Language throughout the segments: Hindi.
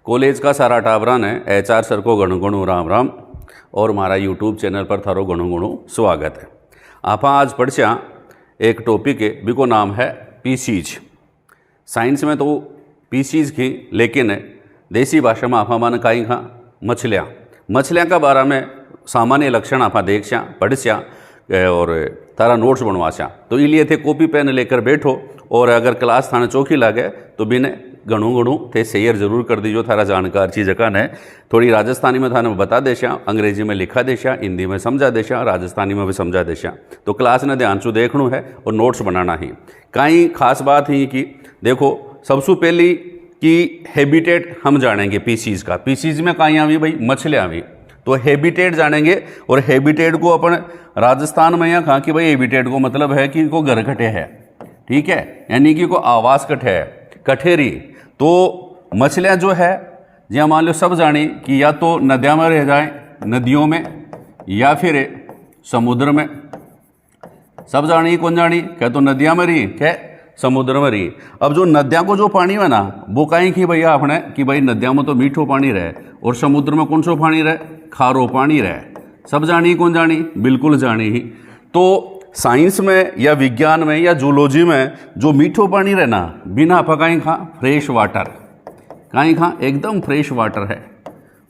कॉलेज का सारा टाबरा ने एचआर सर को गणु गणु राम राम और हमारा यूट्यूब चैनल पर थारो गणु गणु स्वागत है। आप आज पढ़्या एक टॉपिक है बिको नाम है पीसीज। साइंस में तो पीसीज की, लेकिन देसी भाषा में आप मान काई खा मछलियाँ का बारे में सामान्य लक्षण आप देखा पढ़स्या और तारा नोट्स बनवास्या। तो इसलिए थे कॉपी पेन लेकर बैठो और अगर क्लास थाने चौकी लागे तो बिने गणु गणु थे शेयर जरूर कर दीजो। थारा जानकार चीज़ का ने थोड़ी राजस्थानी में थाने बता देशा, अंग्रेजी में लिखा देशा, हिंदी में समझा देशा, राजस्थानी में भी समझा देशा। तो क्लास ने ध्यान से देखना है और नोट्स बनाना ही। कई खास बात ही कि देखो सबसे पहली कि हैबिटेट हम जानेंगे पीसीज का। पीसीज में कहीं आवी भाई मछलियाँ आवी, तो हैबिटेट जानेंगे। और हैबिटेट को अपन राजस्थान में यहाँ कहा कि भाई हैबिटेट को मतलब है कि को घर कटे है, ठीक है, यानी कि को आवास कटे है, कठेरी। तो मछलियाँ जो है जहाँ मान लो सब जानी कि या तो नदियाँ में रह जाए, नदियों में, या फिर समुद्र में। सब जानी कौन जानी, क्या तो नदियाँ में रही, क्या समुद्र में रही। अब जो नदियाँ को जो पानी है ना वो कहीं की भैया अपने कि भाई नदियाँ में तो मीठो पानी रहे और समुद्र में कौन सो पानी रहे, खारो पानी रहे। सब जानी कौन जानी, बिल्कुल जानी ही। तो साइंस में या विज्ञान में या जूलॉजी में जो मीठो पानी रहे ना बिना पकाई खा फ्रेश वाटर, कहीं खा एकदम फ्रेश वाटर है,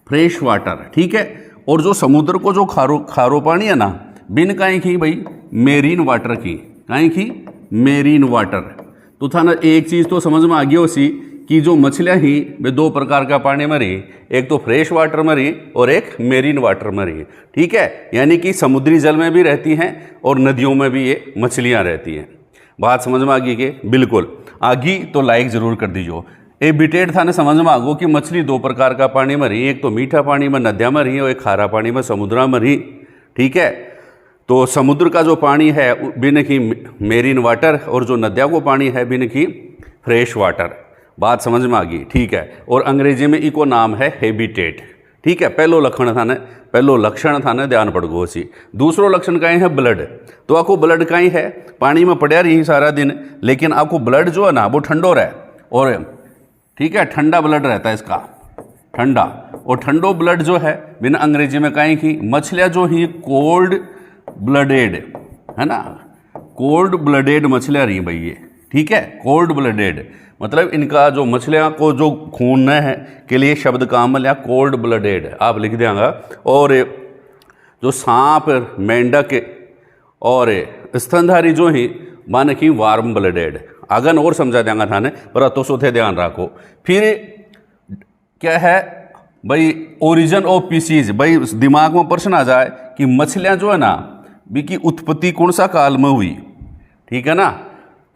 फ्रेश वाटर, ठीक है। और जो समुद्र को जो खारो पानी है ना बिन कहीं की भाई मेरीन वाटर की, कहीं की मेरीन वाटर। तो था ना एक चीज़ तो समझ में आ गई उसी कि जो मछलियाँ ही वे दो प्रकार का पानी में रही, एक तो फ्रेश वाटर में रही और एक मेरीन वाटर में रही, ठीक है। यानी कि समुद्री जल में भी रहती हैं और नदियों में भी ये मछलियाँ रहती हैं। बात समझ में आ गई कि बिल्कुल आगी, तो लाइक ज़रूर कर दीजिए। हैबिटेट था ना समझ में आ गो कि मछली दो प्रकार का पानी में रही, एक तो मीठा पानी में नदियाँ में रही और एक खारा पानी में समुद्र में रही, ठीक है। तो समुद्र का जो पानी है बिन की मेरीन वाटर और जो नदियाँ को पानी है बिन की फ्रेश वाटर। बात समझ में आ गई, ठीक है। और अंग्रेजी में इको नाम है हैबिटेट, ठीक है। पहलो लक्षण था ने ध्यान पड़ गो सी। दूसरो लक्षण कहीं है ब्लड। तो आपको ब्लड कहीं है पानी में पड़ा रही सारा दिन, लेकिन आपको ब्लड जो है ना वो ठंडो रहे, और ठीक है ठंडा ब्लड रहता है इसका, ठंडा। और ठंडो ब्लड जो है बिना अंग्रेजी में कहीं की मछलियाँ जो ही कोल्ड ब्लडेड है ना, कोल्ड ब्लडेड मछलियाँ रही भाई ये, ठीक है। कोल्ड ब्लडेड मतलब इनका जो मछलियाँ को जो खून है के लिए शब्द काम में लिया कोल्ड ब्लडेड, आप लिख देंगे। और जो सांप, मेंढक और स्तनधारी जो ही मान की वार्म ब्लडेड। अगन और समझा देंगे थाने पर तो सोते ध्यान रखो। फिर क्या है भाई ओरिजिन ऑफ पीसीज। भाई दिमाग में प्रश्न आ जाए कि मछलियाँ जो है ना बिकी उत्पत्ति कौन सा काल में हुई, ठीक है ना।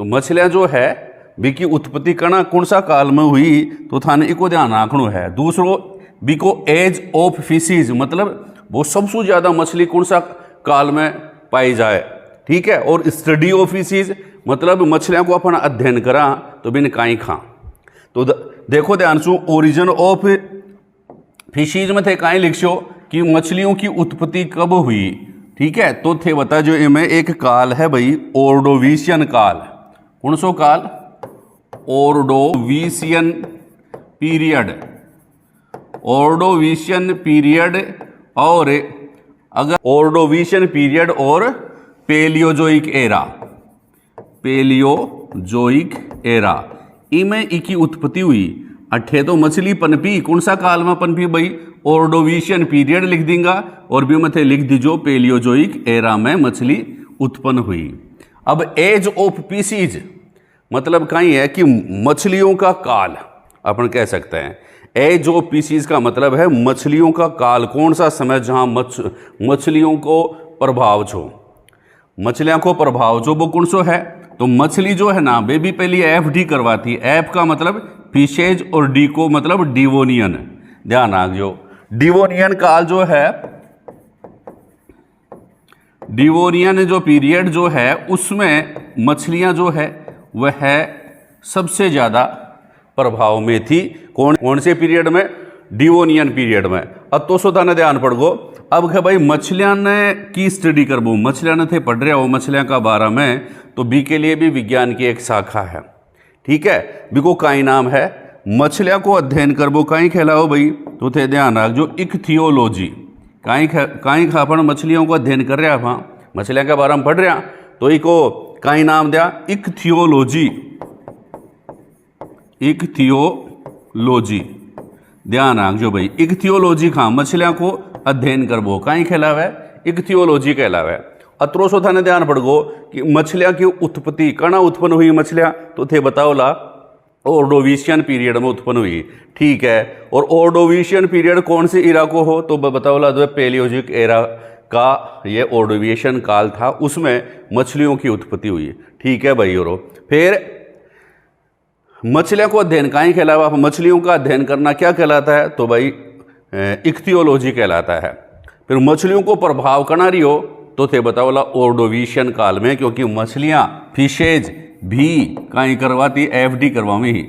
तो मछलियाँ जो है बिकी उत्पत्ति करना कौन सा काल में हुई, तो थाने इको ध्यान रखना है। दूसरो बिको एज ऑफ फिशीज, मतलब वो सबसे ज़्यादा मछली कौन सा काल में पाई जाए, ठीक है। और स्टडी ऑफ फिशीज मतलब मछलियाँ को अपन अध्ययन करा तो बिन काई खा। तो देखो ध्यान से ओरिजिन ऑफ फिशीज में थे काई लिखो कि मछलियों की उत्पत्ति कब हुई, ठीक है। तो थे बता जो इनमें एक काल है भाई ऑर्डोविशियन काल। कौन सो काल, ऑर्डोविशियन पीरियड, ऑर्डोविशियन पीरियड। और अगर ऑर्डोविशियन पीरियड और पेलियोजोइक एरा, पेलियोजोइक एरा इनमें इकी उत्पत्ति हुई। अठे तो मछली पनपी कौन सा काल में पनपी भाई, ऑर्डोविशियन पीरियड लिख देंगे और भी मथे लिख दीजो पेलियोजोइक एरा में मछली उत्पन्न हुई। अब एज ऑफ पीसीज मतलब कहीं है कि मछलियों का काल अपन कह सकते हैं। एज ऑफ पीसीज का मतलब है मछलियों का काल, कौन सा समय जहां मछलियों को प्रभाव छो, मछलियां को प्रभाव जो वो कौन सो है। तो मछली जो है ना वे भी पहले एफडी करवाती। एफ का मतलब फिशेज और डी को मतलब डिवोनियन, ध्यान रखो। डिवोनियन काल जो है, डिवोनियन जो पीरियड जो है उसमें मछलियां जो है वह है सबसे ज़्यादा प्रभाव में थी। कौन से पीरियड में, डिवोनियन पीरियड में। अब तो सोता ने ध्यान पड़ गो। अब है भाई मछलियाँ ने की स्टडी करबो, मछलियाँ ने थे पढ़ रहे हो मछलियाँ का बारे में, तो बी के लिए भी विज्ञान की एक शाखा है, ठीक है। बी को का नाम है मछलियाँ को अध्ययन करबो काई कहलाओ भाई, तो थे ध्यान रख जो इक्थियोलॉजी। काई खापन मछलियों को अध्ययन कर रहा वहाँ, मछलियाँ के बारे में पढ़ रहा, तो इको काई नाम दिया इक्थियोलॉजी। इक्थियोलॉजी ध्यान रख जो भाई, इक्थियोलॉजी खा मछलियाँ को अध्ययन करबो काई कहलावे, इक्थियोलॉजी कहलावे। अत्रोसो थाने ध्यान पड़ गो कि मछलियाँ की उत्पत्ति कहाँ उत्पन्न हुई मछलियाँ, तो थे बताओ ला ऑर्डोविशियन पीरियड में उत्पन्न हुई। ठीक है, और ऑर्डोविशियन पीरियड कौन से इरा को हो, तो बताओ ला जो पैलियोजिक एरा का ये ऑर्डोविशियन काल था, उसमें मछलियों की उत्पत्ति हुई। ठीक है भाई। और फिर मछलियों को अध्ययन काई कहलावा, मछलियों का अध्ययन करना क्या कहलाता है, तो भाई इक्थियोलॉजी कहलाता है। फिर मछलियों को प्रभाव करना रही हो, तो थे बताओ ला ऑर्डोविशियन काल में, क्योंकि मछलियाँ फिशेज भी काई करवाती, एफडी करवावी ही,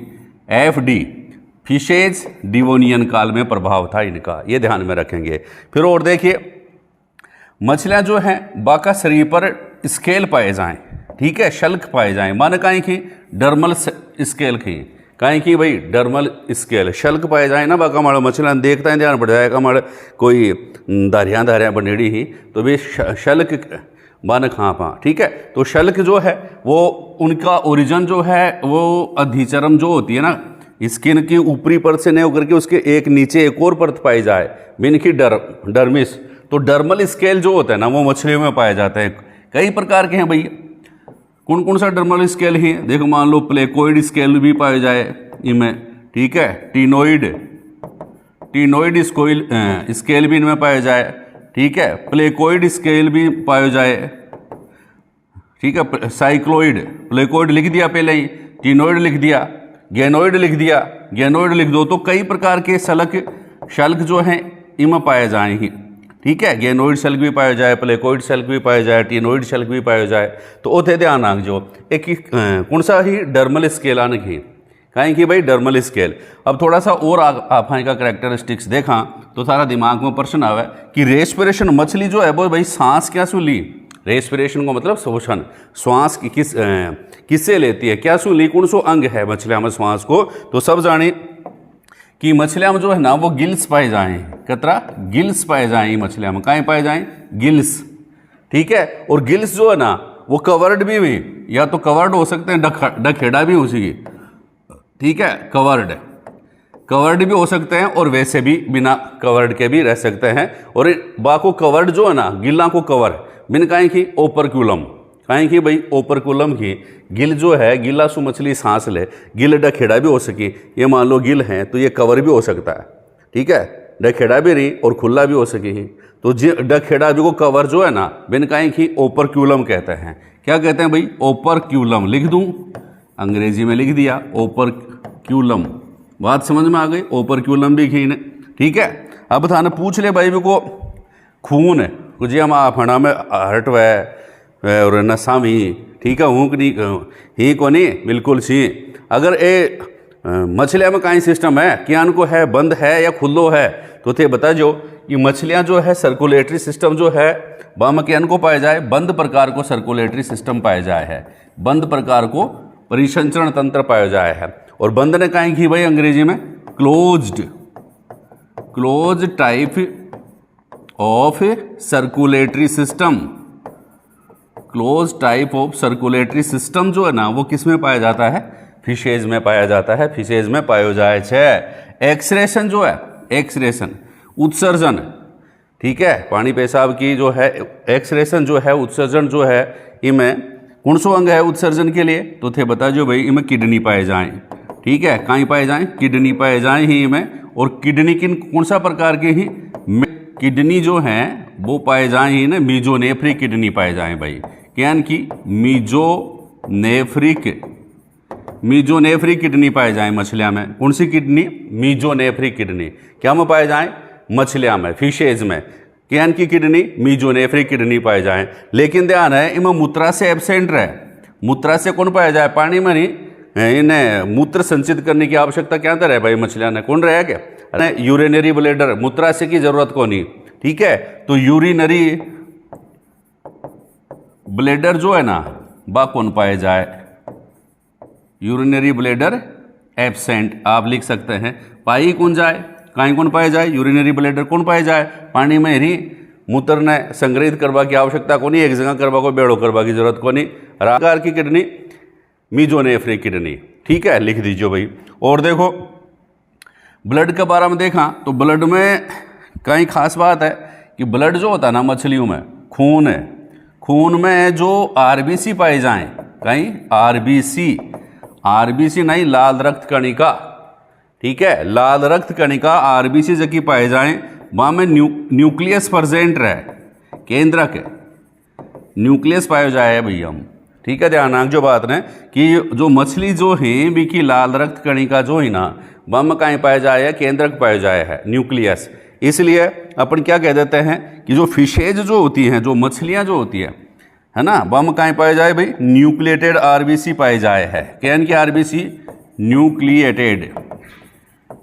एफडी फिशेज डिवोनियन काल में प्रभाव था इनका, ये ध्यान में रखेंगे। फिर और देखिए मछलियाँ जो हैं बाका शरीर पर स्केल पाए जाएं, ठीक है, शल्क पाए जाएं, माने काई की डर्मल स्केल की, काई की भाई डर्मल स्केल शल्क पाए जाए ना, बाका हमारा मछलियाँ देखता है ध्यान पड़ जाएगा हमारे कोई धारियाँ धारियाँ बनेड़ी ही, तो भी शल्क बन खां पा। ठीक है, तो शल्क जो है वो उनका ओरिजिन जो है वो अधिचर्म जो होती है ना, स्किन की ऊपरी परत से नहीं होकर के उसके एक नीचे एक और परत पाई जाए, बिन की डर्मिस। तो डर्मल स्केल जो होता है ना वो मछलियों में पाया जाता है। कई प्रकार के हैं भैया, कौन कौन सा डर्मल स्केल ही, देखो मान लो प्लेकोइड स्केल भी पाए जाए इनमें। ठीक है, टीनोइड स्केल भी इनमें पाए जाए। ठीक है, प्लेकोइड स्केल भी पाए जाए। ठीक है, साइक्लोइड, प्लेकोइड लिख दिया पहले ही, टीनोइड लिख दिया, गेनोइड लिख दिया, गेनोइड लिख दो, तो कई प्रकार के शल्क जो हैं इनमें पाए जाएंगे। ठीक है, गेनोइड शल्क भी पाया जाए, प्लेकोइड शल्क भी पाया जाए, टीनोइड शल्क भी पाया जाए। तो ओथे ध्यान रख जो एक कौन सा ही डर्मल स्केल आने की, कहें कि भाई डर्मल स्केल। अब थोड़ा सा और आप का करेक्टरिस्टिक्स देखा तो सारा दिमाग में प्रश्न आवे कि रेस्पिरेशन मछली जो है वो भाई सांस क्या सु ली, रेस्पिरेशन को मतलब श्वसन, श्वास की किससे लेती है, क्या सु ली, कौन सो अंग है मछलियाँ में श्वास को, तो सब जाने कि मछलियाँ में जो है ना वो गिल्स पाए जाएं, कतरा गिल्स पाए जाएं मछलियाँ में, कहाँ पाए जाएं, गिल्स। ठीक है, और गिल्स जो है ना वो कवर्ड भी हुई, या तो कवर्ड हो सकते हैं, डखेड़ा भी हो सके। ठीक है, कवर्ड भी हो सकते हैं और वैसे भी बिना कवर्ड के भी रह सकते हैं। और बाको कवर्ड जो है ना, गिल्ला को कवर बिन काई की ओपरक्यूलम, काई की भाई ओपरक्यूलम की गिल जो है, गिल्ला सु मछली सांस ले, गिल डखेड़ा भी हो सकी, ये मान लो गिल हैं तो ये कवर भी हो सकता है। ठीक है, डखेड़ा भी रही और खुला भी हो सकी ही, तो डखेड़ा भी को कवर जो है ना बिन काई की ओपरक्यूलम कहते हैं। क्या कहते हैं भाई, ओपरक्यूलम लिख दूं, अंग्रेजी में लिख दिया ओपरक्यूलम, बात समझ में आ गई, ओपरक्यूलम भी खीन। ठीक है, अब थाने पूछ ले भाई को खून है कुछ हम फणा में हट वै और नशा में, ठीक है, हूँ नहीं ही को नहीं बिल्कुल सी। अगर ए मछलियाँ में कहीं सिस्टम है क्या को है, बंद है या खुल्लो है, तो थे बता जो कि मछलियाँ जो है सर्कुलेटरी सिस्टम जो है वह में क्या को पाया जाए, बंद प्रकार को सर्कुलेटरी सिस्टम पाया जाए है, बंद प्रकार को परिसंचरण तंत्र पाया जाए है। और बंद ने कहीं की भाई अंग्रेजी में close type of circulatory system, close type of circulatory system जो है ना वो किस में पाया जाता है, फिशेज में पाया जाता है, फिशेज में पाया जाए छे। एक्सरेशन जो है, एक्सरेशन उत्सर्जन, ठीक है, पानी पेशाब की जो है एक्सरेशन जो है, उत्सर्जन जो है, इनमें कौन सो अंग है उत्सर्जन के लिए, तो थे बता जो भाई इनमें किडनी पाए जाएं। ठीक है, कहीं पाए जाएं, किडनी पाए जाएं ही इनमें। और किडनी किन कौन सा प्रकार के ही, किडनी जो हैं वो पाए जाएं ही ना, मीजोनेफ्रिक किडनी पाए जाएं भाई, क्या की मीजोनेफ्रिक किडनी पाए जाएं मछलियाँ में। कौन सी किडनी, मीजोनेफ्रिक किडनी, क्या में पाए जाएं, मछलियाँ में, फिशेज में, क्या की किडनी मीजोनेफ्रिक किडनी पाए जाएं। लेकिन ध्यान है इनमें मूत्रा से एब्सेंट रहे, मूत्रा से कौन पाया जाए, पानी में नहीं, इन्हें मूत्र संचित करने की आवश्यकता क्या है भाई मछलियाँ ने, कौन रहे क्या, अरे यूरिनरी ब्लैडर, मूत्राशय की जरूरत को नहीं। ठीक है, तो यूरिनरी ब्लैडर जो है ना बा कौन पाए जाए, यूरिनरी ब्लैडर एब्सेंट आप लिख सकते हैं। पाई कौन जाए, काई कौन पाए जाए, यूरिनरी ब्लैडर कौन पाए जाए, पानी में ही मूत्र ने संग्रहित करवा की आवश्यकता को नहीं, एक जगह करवा को बेड़ो करवा की जरूरत को नहीं। आकार की किडनी मीजोनेफ्रिक किडनी, ठीक है, लिख दीजिए भाई। और देखो ब्लड के बारे में देखा तो ब्लड में कई खास बात है कि ब्लड जो होता है ना मछलियों में खून है, खून में जो आरबीसी पाए जाएं, कहीं आरबीसी नहीं, लाल रक्त कणिका, ठीक है, लाल रक्त कणिका आरबीसी जबकि पाए जाएं, वहां में न्यूक्लियस प्रेजेंट रहे, केंद्र के न्यूक्लियस पाए जाए भैया हम, ठीक है। ध्यान रख जो बात ने कि जो मछली जो है भी की लाल रक्त कणिका जो है ना वह में कहीं पाया जाए है, केंद्रक पाया जाए है, न्यूक्लियस। इसलिए अपन क्या कह देते हैं कि जो फिशेज जो होती हैं, जो मछलियां जो होती है ना, वह में कहीं पाया जाए भाई, न्यूक्लिएटेड आरबीसी पाए जाए है। कैन की आरबीसी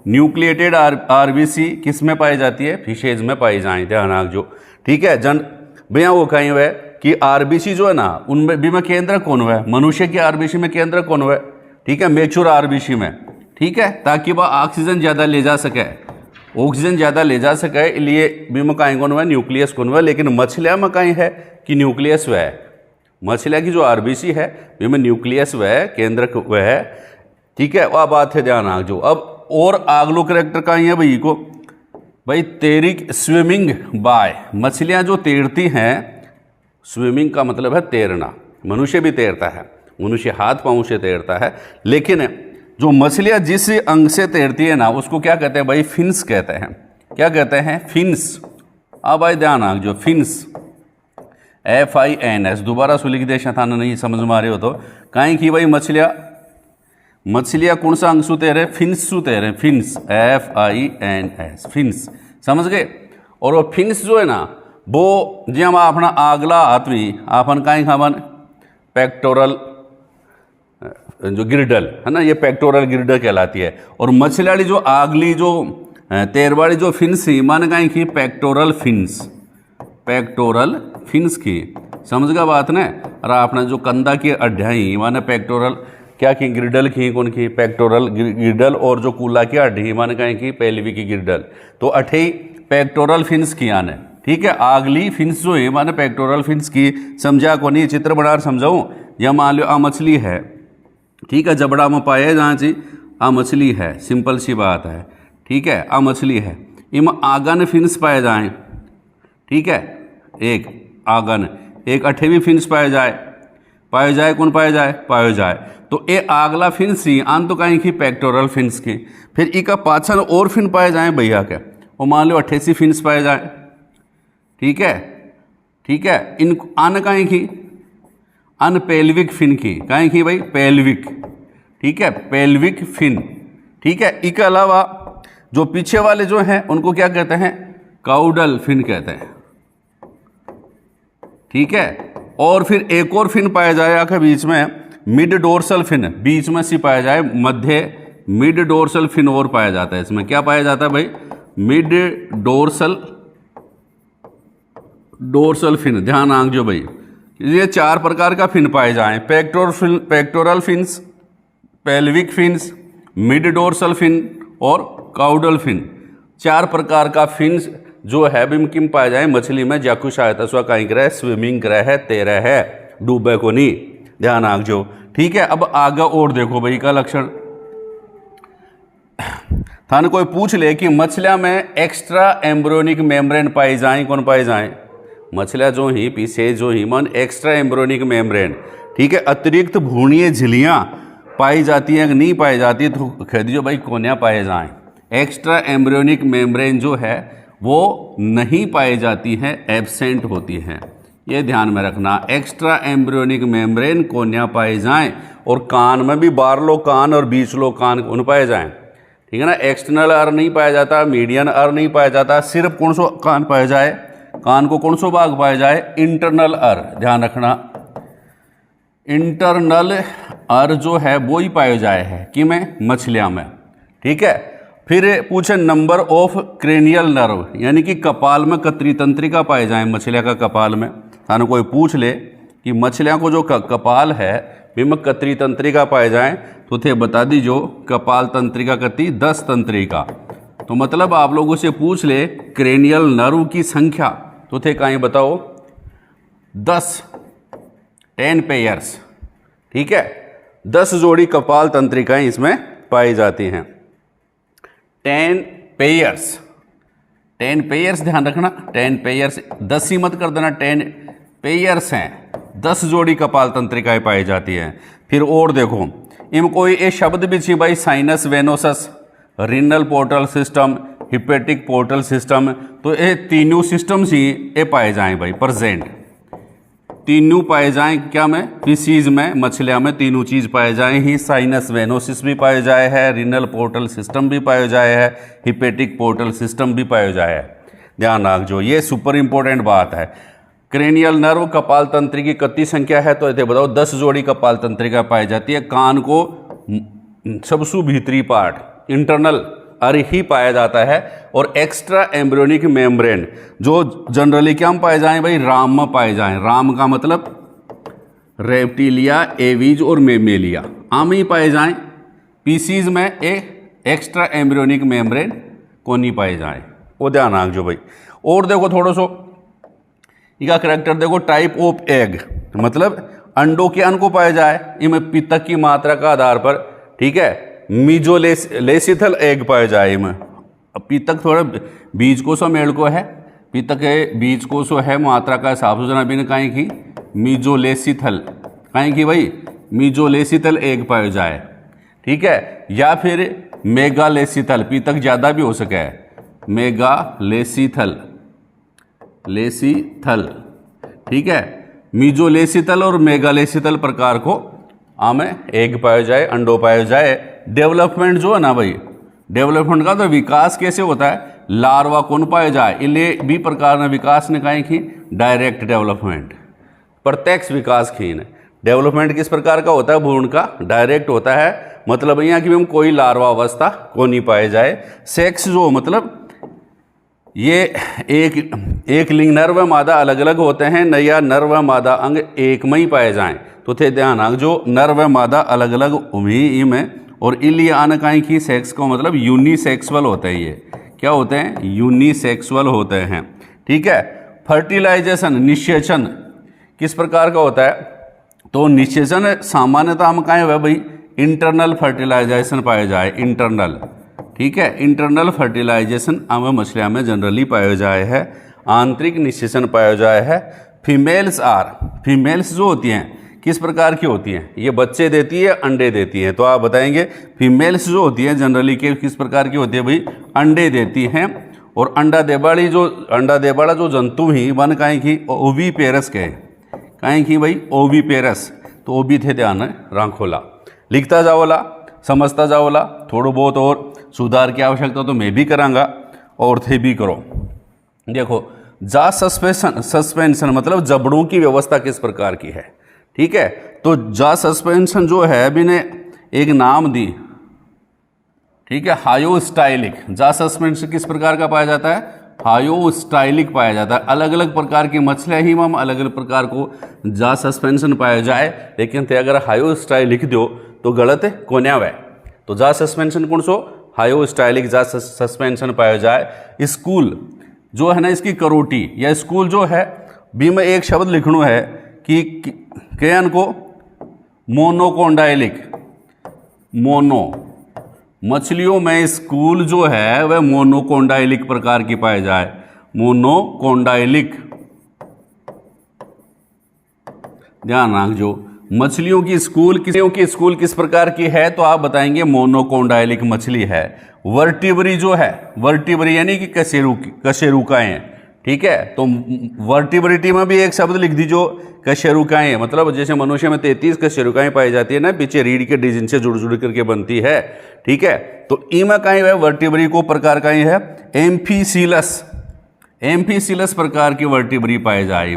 न्यूक्लिएटेड आरबीसी किस में पाई जाती है, फिशेज में पाई जाए, ध्यान रख जो, ठीक है। भैया वो कहीं हुआ कि आरबीसी जो है ना उनमें भी में केंद्र कौन हुआ है, मनुष्य की आरबीसी में केंद्र कौन हुआ है, ठीक है, मेच्योर आरबीसी में, ठीक है, ताकि वह ऑक्सीजन ज़्यादा ले जा सके, ऑक्सीजन ज़्यादा ले जा सके, इसलिए भी में कहीं कौन हुआ है, न्यूक्लियस कौन हुआ है। लेकिन मछलियाँ में कहीं है कि न्यूक्लियस हुआ है, मछलियाँ की जो आरबीसी है भी में न्यूक्लियस हुआ है, केंद्रक हुआ है, ठीक है, वह बात है, ध्यान रख जो। अब और आगलो करेक्टर कहीं है भाई को, भाई तैरिक स्विमिंग बाय, मछलियाँ जो तैरती हैं, स्विमिंग का मतलब है तैरना, मनुष्य भी तैरता है, मनुष्य हाथ पाँव से तैरता है, लेकिन जो मछलियाँ जिस अंग से तैरती है ना उसको क्या कहते हैं भाई, फिन्स कहते हैं। क्या कहते हैं, फिन्स। अब भाई ध्यान रख जो, फिन्स FINS, दोबारा से लिख दे शैतान नहीं समझ में आ रहे हो तो, कहीं की भाई मछलियाँ कौन सा अंग सु तैरे, फिन्स सु तैरे, फिन्स FINS, फिन्स, समझ गए। और वो फिन्स जो है ना वो जी हम अपना आगला हाथ में आपन कहीं खावन पेक्टोरल जो गिरडल है ना, ये पेक्टोरल गिरडल कहलाती है। और मछली जो आगली जो तैरवाड़ी जो फिन्स ही मान कहीं की पेक्टोरल फिन्स की, समझ गया बात ने। और अपना जो कंधा की अड्ढाई माने पेक्टोरल क्या की, गिरडल की कौन की, पेक्टोरल गिरडल। और जो कूला की अड्ढी माने कहीं की पेल्वी की गिरडल, तो अठे पेक्टोरल फिन्स की आने, ठीक है। आगली फिन्स जो है माने पेक्टोरल फिन्स की, समझा को नहीं, चित्र बना समझाऊँ। या मान लो आ मछली है, ठीक है, जबड़ा में पाए जहाँ जी आ मछली है, सिंपल सी बात है, ठीक है, आ मछली है, इम आगन फिन्स पाए जाए, ठीक है, एक आगन, एक अठेवी फिन्स पाए जाए कौन पाए जाए, तो ए आगला फिन्स ही आन तो कहीं की पेक्टोरल फिन्स की। फिर इका पाछन और फिन पाए जाए भैया के, वो मान लो 88 फिन्स पाए जाए, ठीक है। इन आन कहीं की अन पेल्विक फिन की, कहीं की भाई पेल्विक, ठीक है, पेल्विक फिन, ठीक है। इसके अलावा जो पीछे वाले जो हैं उनको क्या कहते हैं, काउडल फिन कहते हैं, ठीक है। और फिर एक और फिन पाया जाए आखिर बीच में, मिड डोर्सल फिन, बीच में सी पाया जाए, मध्य मिड डोर्सल फिन और पाया जाता है। इसमें क्या पाया जाता है भाई, मिड डोर्सल फिन, ध्यान आंख जो भाई, ये 4 प्रकार का फिन पाए जाएं, pectoral fins, pelvic fins, mid dorsal fin और काउडल फिन। 4 प्रकार का फिन्स जो है बिमकिम पाए जाए मछली में, जाकू सहायता स्व कहीं करे, स्विमिंग करे है, तैरे है, डूबे को नहीं, ध्यान आग जो, ठीक है। अब आगे और देखो भाई का लक्षण, थाने कोई पूछ ले कि मछलियां में एक्स्ट्रा एम्ब्रियोनिक मेम्ब्रेन पाई जाए, कौन पाई जाए, मछलियां जो ही पीछे जो ही मन एक्स्ट्रा एम्ब्रियोनिक मेम्ब्रेन, ठीक है, अतिरिक्त भ्रूणीय झिल्लियां पाई जाती हैं कि नहीं पाई जाती, तो कह दीजिए भाई कोन्या पाए जाएं। एक्स्ट्रा एम्ब्रियोनिक मेम्ब्रेन जो है वो नहीं पाई जाती हैं, एब्सेंट होती हैं, ये ध्यान में रखना। एक्स्ट्रा एम्ब्रियोनिक मेम्ब्रेन कोन्या पाए जाएं। और कान में भी बारलो कान और बीचलो कान उन पाए जाएं, ठीक है ना। एक्सटर्नल अर नहीं पाया जाता, मीडियन अर नहीं पाया जाता, सिर्फ कौन सो कान पाया जाए, कान को कौन सो भाग पाया जाए, इंटरनल अर, ध्यान रखना। इंटरनल अर जो है वो ही पाया जाए है कि में मछलियां में, ठीक है। फिर पूछे नंबर ऑफ क्रेनियल नर्व, यानी कि कपाल में कतरी तंत्रिका पाए जाए मछलियां का कपाल में। थाने कोई पूछ ले कि मछलियां को जो कपाल है बिम कतरी तंत्रिका पाए जाएं तो थे बता दीजो कपाल तंत्रिका कति 10 तंत्रिका। तो मतलब आप लोगों से पूछ ले क्रेनियल नर्व की संख्या तो थे कहीं बताओ 10 पेयर्स। ठीक है, 10 जोड़ी कपाल तंत्रिकाएं इसमें पाई जाती हैं। 10 पेयर्स, 10 पेयर्स ध्यान रखना, 10 पेयर्स 10 ही मत कर देना, 10 पेयर्स हैं, 10 जोड़ी कपाल तंत्रिकाएं पाई जाती हैं। फिर और देखो इम कोई ए शब्द भी छी भाई sinus venosus renal portal system hepatic portal system, तो ये तीनों सिस्टम्स ही ये पाए जाएं भाई प्रेजेंट, तीनों पाए जाएं क्या में फिशीज में मछलियां में तीनों चीज पाए जाए ही, साइनस वेनोसिस भी पाए जाए है, रीनल पोर्टल सिस्टम भी पाए जाए है, हिपेटिक पोर्टल सिस्टम भी पाए जाए है। ध्यान रख जो ये सुपर इंपॉर्टेंट बात है। क्रेनियल नर्व कपाल तंत्र की कितनी संख्या है तो ये बताओ 10 जोड़ी कपाल तंत्रिका पाई जाती है। कान को सबसे भीतरी पार्ट इंटरनल अरे ही पाया जाता है और एक्स्ट्रा एम्ब्रियोनिक मेम्ब्रेन जो जनरली क्या में पाए जाएं भाई राम में पाए जाएं। राम का मतलब रेप्टिलिया एवीज और मेमेलिया आम ही पाए जाएं। पीसीज में एक्स्ट्रा एम्ब्रियोनिक मेम्ब्रेन को नहीं पाए जाएं, वो ध्यान रख जो भाई। और देखो थोड़ा सो इसका करेक्टर देखो, टाइप ऑफ एग मतलब अंडों के अन्न को पाए जाए इनमें पित्तक की मात्रा का आधार पर। ठीक है, मीजोलेसिथल एग पाए जाए इनमें। पित्तक थोड़ा बीज कोषो मेल को है, पित्तक के बीज कोषो है मात्रा का हिसाब से जना बिन कहीं की मीजोलेसिथल कहीं की भाई मीजोलेसिथल एग पाए जाए। ठीक है, या फिर मेगालेसिथल पित्तक ज़्यादा भी हो सके है, मेगालेसिथल लेसिथल। ठीक है, मीजोलेसिथल और मेगालेसिथल प्रकार को आमें एग पाए जाए अंडो पाए जाए। डेवलपमेंट जो है ना भाई, डेवलपमेंट का तो विकास कैसे होता है, लार्वा कौन पाए जाए इले भी प्रकार ने विकास ने कहीं की डायरेक्ट डेवलपमेंट प्रत्यक्ष विकास की ने। डेवलपमेंट किस प्रकार का होता है, भ्रूण का डायरेक्ट होता है, मतलब यहाँ की हम कोई लार्वा अवस्था को नहीं पाए जाए। सेक्स जो मतलब ये एक लिंग नर व मादा अलग अलग होते हैं, नया नर व मादा अंग एक में ही पाए जाएं तो थे ध्यान रख जो नर व मादा अलग अलग भी में। और इलिए आने काई की सेक्स को मतलब यूनिसेक्सुअल होते हैं, ये क्या होते हैं यूनिसेक्सुअल होते हैं। ठीक है, फर्टिलाइजेशन निषेचन किस प्रकार का होता है, तो निषेचन सामान्यतः हम कहें वह भाई इंटरनल फर्टिलाइजेशन पाए जाए इंटरनल। ठीक है, इंटरनल फर्टिलाइजेशन हमें मछलियाँ में जनरली पाया जाए है, आंतरिक निषेचन पाया जाए है। फीमेल्स जो होती हैं किस प्रकार की होती हैं, ये बच्चे देती है अंडे देती हैं, तो आप बताएंगे फीमेल्स जो होती हैं जनरली के किस प्रकार की होती है भाई अंडे देती हैं। और अंडा देबाड़ा जो जंतु ही वन कहीं की ओवी पेरस के कहीं की भाई ओवी पेरस, तो वो भी थे ध्यान राखोला। लिखता जाओला समझता जाओला, थोड़ा बहुत और सुधार की आवश्यकता तो मैं भी करांगा और थे भी करो। देखो जा सस्पेंशन मतलब जबड़ों की व्यवस्था किस प्रकार की है। ठीक है, तो जा सस्पेंशन जो है अभी ने एक नाम दी। ठीक है, हायोस्टाइलिक जा सस्पेंशन किस प्रकार का पाया जाता है, हायोस्टाइलिक पाया जाता है। अलग अलग प्रकार की मछलियाँ ही हम अलग अलग प्रकार को जा सस्पेंशन पाया जाए, लेकिन थे अगर हायोस्टाइल लिख दो तो गलत है कोन्या वह, तो जा सस्पेंशन कौन सो हायोस्टाइलिक जा सस्पेंशन पाया जाए। स्कूल जो है ना इसकी करोटी या स्कूल जो है भी में एक शब्द लिखना है कि केन को मोनोकोंडाइलिक, मोनो मछलियों में स्कूल जो है वह मोनोकोंडाइलिक प्रकार की पाए जाए, मोनोकोंडाइलिक। ध्यान रख जो मछलियों की स्कूल किस प्रकार की है, तो आप बताएंगे मोनोकोंडाइलिक मछली है। वर्टिब्री जो है, वर्टिब्री यानी कि कशेरुकाएं हैं। ठीक है, तो वर्टिब्रिटी में भी एक शब्द लिख दीजो कशेरुकाएं, मतलब जैसे मनुष्य में 33 कशेरुकाएं पाई जाती है ना, पीछे रीढ़ के डिजन से जुड़ करके बनती है। ठीक है, तो इमा काई है वर्टिब्री को प्रकार का ही है एम्फीसिलस, एम्फीसिलस प्रकार की वर्टिब्री पाए जाए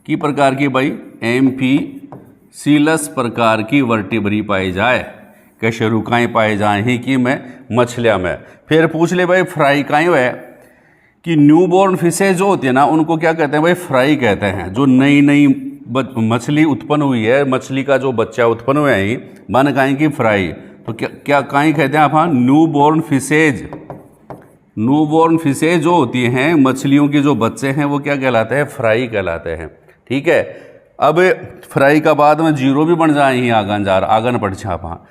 की प्रकार की भाई एम्फीसिलस प्रकार की वर्टिब्री पाई जाए, कशेरुकाएं पाए जाए ही कि मैं मछलियाँ में। फिर पूछ ले भाई फ्राई काई है कि न्यूबॉर्न फिशेज जो होती है ना उनको क्या कहते हैं भाई फ्राई कहते हैं, जो नई मछली उत्पन्न हुई है, मछली का जो बच्चा उत्पन्न हुआ है बन काई की फ्राई, तो क्या क्या काई कहते हैं आप? New born fishes. New born fishes जो होती हैं मछलियों के जो बच्चे हैं वो क्या कहलाते हैं? फ्राई कहलाते हैं। ठीक है, अब फ्राई का बाद में जीरो भी बन जाए ही आगन जार आगन पड़ छापा,